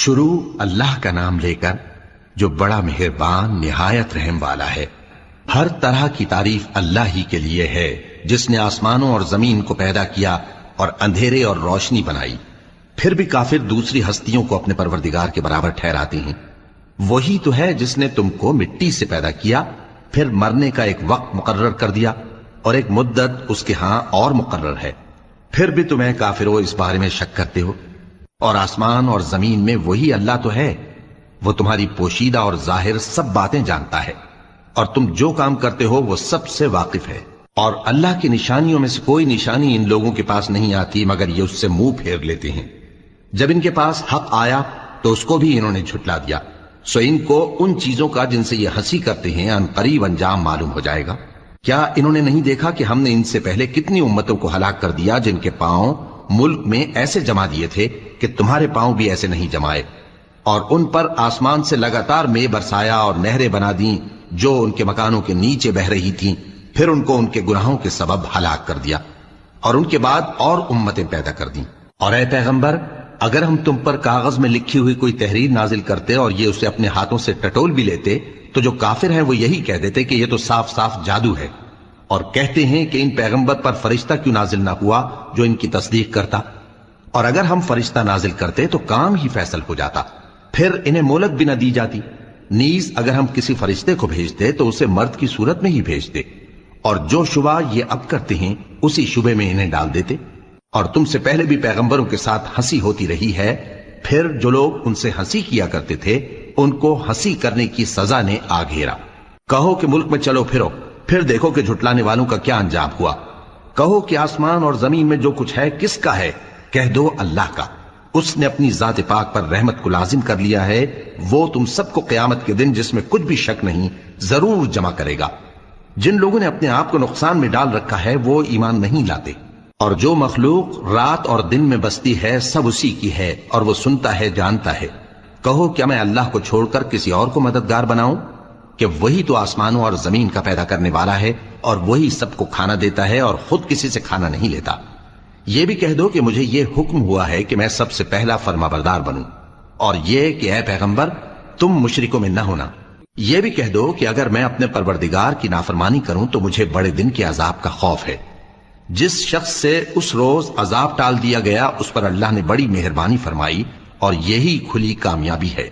شروع اللہ کا نام لے کر جو بڑا مہربان نہایت رحم والا ہے۔ ہر طرح کی تعریف اللہ ہی کے لیے ہے جس نے آسمانوں اور زمین کو پیدا کیا اور اندھیرے اور روشنی بنائی۔ پھر بھی کافر دوسری ہستیوں کو اپنے پروردگار کے برابر ٹھہراتے ہیں۔ وہی تو ہے جس نے تم کو مٹی سے پیدا کیا، پھر مرنے کا ایک وقت مقرر کر دیا اور ایک مدت اس کے ہاں اور مقرر ہے، پھر بھی تمہیں کافروں اس بارے میں شک کرتے ہو۔ اور آسمان اور زمین میں وہی اللہ تو ہے، وہ تمہاری پوشیدہ اور ظاہر سب باتیں جانتا ہے، اور تم جو کام کرتے ہو وہ سب سے واقف ہے۔ اور اللہ کی نشانیوں میں سے کوئی نشانی ان لوگوں کے پاس نہیں آتی مگر یہ اس سے منہ پھیر لیتے ہیں۔ جب ان کے پاس حق آیا تو اس کو بھی انہوں نے جھٹلا دیا، سو ان کو ان چیزوں کا جن سے یہ ہنسی کرتے ہیں ان قریب انجام معلوم ہو جائے گا۔ کیا انہوں نے نہیں دیکھا کہ ہم نے ان سے پہلے کتنی امتوں کو ہلاک کر دیا جن کے پاؤں ملک میں ایسے جما دیے تھے کہ تمہارے پاؤں بھی ایسے نہیں جمائے، اور ان پر آسمان سے لگاتار مے برسایا اور نہریں بنا دیں جو ان کے مکانوں کے نیچے بہ رہی تھیں، پھر ان کو ان کے گناہوں کے سبب ہلاک کر دیا، اور ان کے بعد اور امتیں پیدا کر دیں۔ اور اے پیغمبر، اگر ہم تم پر کاغذ میں لکھی ہوئی کوئی تحریر نازل کرتے اور یہ اسے اپنے ہاتھوں سے ٹٹول بھی لیتے تو جو کافر ہیں وہ یہی کہہ دیتے کہ یہ تو صاف صاف جادو ہے، اور کہتے ہیں کہ ان پیغمبر پر فرشتہ کیوں نازل نہ ہوا جو ان کی تصدیق کرتا، اور اگر ہم فرشتہ نازل کرتے تو کام ہی فیصل ہو جاتا، پھر انہیں مہلت بھی نہ دی جاتی۔ نیز اگر ہم کسی فرشتے کو بھیجتے تو اسے مرد کی صورت میں ہی بھیجتے، اور جو شبہ یہ اب کرتے ہیں اسی شبے میں انہیں ڈال دیتے۔ اور تم سے پہلے بھی پیغمبروں کے ساتھ ہنسی ہوتی رہی ہے، پھر جو لوگ ان سے ہنسی کیا کرتے تھے ان کو ہنسی کرنے کی سزا نے آ گھیرا۔ کہو کہ ملک میں چلو پھرو، پھر دیکھو کہ جھٹلانے والوں کا کیا انجام ہوا۔ کہو کہ آسمان اور زمین میں جو کچھ ہے کس کا ہے؟ کہہ دو اللہ کا۔ اس نے اپنی ذات پاک پر رحمت کو لازم کر لیا ہے، وہ تم سب کو قیامت کے دن جس میں کچھ بھی شک نہیں ضرور جمع کرے گا۔ جن لوگوں نے اپنے آپ کو نقصان میں ڈال رکھا ہے وہ ایمان نہیں لاتے، اور جو مخلوق رات اور دن میں بستی ہے سب اسی کی ہے، اور وہ سنتا ہے جانتا ہے۔ کہو کیا میں اللہ کو چھوڑ کر کسی اور کو مددگار بناؤں؟ کہ وہی تو آسمانوں اور زمین کا پیدا کرنے والا ہے، اور وہی سب کو کھانا دیتا ہے اور خود کسی سے کھانا نہیں لیتا۔ یہ بھی کہہ دو کہ مجھے یہ حکم ہوا ہے کہ میں سب سے پہلا فرما بردار بنوں، اور یہ کہ اے پیغمبر تم مشرکوں میں نہ ہونا۔ یہ بھی کہہ دو کہ اگر میں اپنے پروردگار کی نافرمانی کروں تو مجھے بڑے دن کے عذاب کا خوف ہے۔ جس شخص سے اس روز عذاب ٹال دیا گیا اس پر اللہ نے بڑی مہربانی فرمائی، اور یہی کھلی کامیابی ہے۔